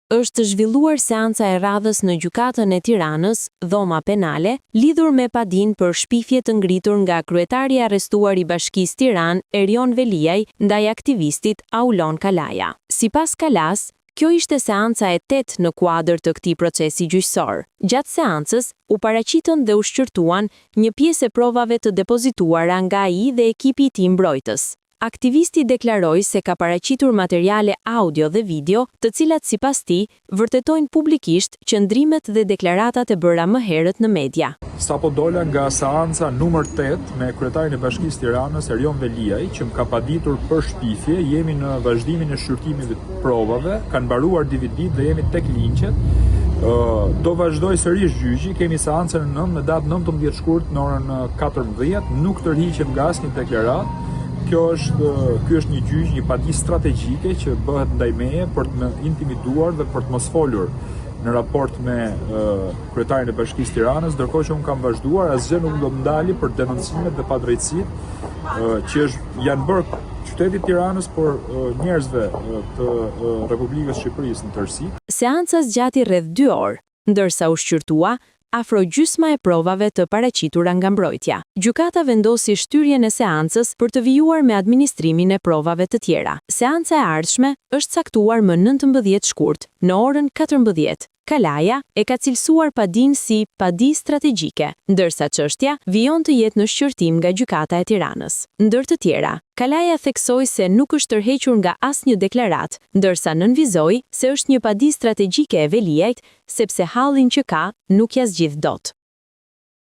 është zhvilluar seanca e radhës në gjykatën e Tiranës, dhoma penale, lidhur me padin për shpifje të ngritur nga kryetari i arrestuar i Bashkisë Tiranë, Erion Veliaj, ndaj aktivistit Aulon Kalaja. Sipas Kalas, kjo ishte seanca e 8 në kuadër të këtij procesi gjyqësor. Gjatë seancës, u paraqitën dhe u shqyrtuan një pjesë e provave të depozituara nga ai dhe ekipi i tij mbrojtës. Aktivisti deklaroi se ka paraqitur materiale audio dhe video, të cilat sipas tij vërtetojnë publikisht qëndrimet dhe deklaratat e bëra më herët në media. Sapo dola nga seanca numër 8 me kryetarin e Bashkisë Tiranës, Erion Veliaj, që më ka paditur për shpifje, jemi në vazhdimin e shqyrtimit të provave, kanë mbaruar DVD dhe jemi tek linqet. Do vazhdoj sërish gjyqi, kemi seancën në datë 19 shkurt në orën 14, nuk tërhiqem nga asnjë deklaratë. Ky është një gjyq, një padi strategjike që bëhet ndaj meje për të më intimiduar dhe për të mos folur në raport me kryetarin e Bashkisë Tiranës, ndërkohë që unë kam vazhduar, asgjë nuk do më ndali për denoncimet dhe padrejtësitë që janë bërë qytetit Tiranës, por njerëzve të Republikës Shqipërisë në tërësi. Seanca zgjati rreth 2 orë, ndërsa u shqyrtua afro gjysma e provave të paraqitura nga mbrojtja. Gjykata vendosi shtyrjen e seancës për të vijuar me administrimin e provave të tjera. Seanca e ardhshme është caktuar më 19 shkurt, në orën 14. Kalaja e ka cilësuar padin si padi strategjike, ndërsa çështja vijon të jetë në shqyrtim nga gjykata e Tiranës. Ndër të tjera, Kalaja theksoi se nuk është tërhequr nga asnjë deklaratë, ndërsa nënvizoi se është një padi strategjike e Veliajt, sepse hallin që ka nuk ja zgjidh dot.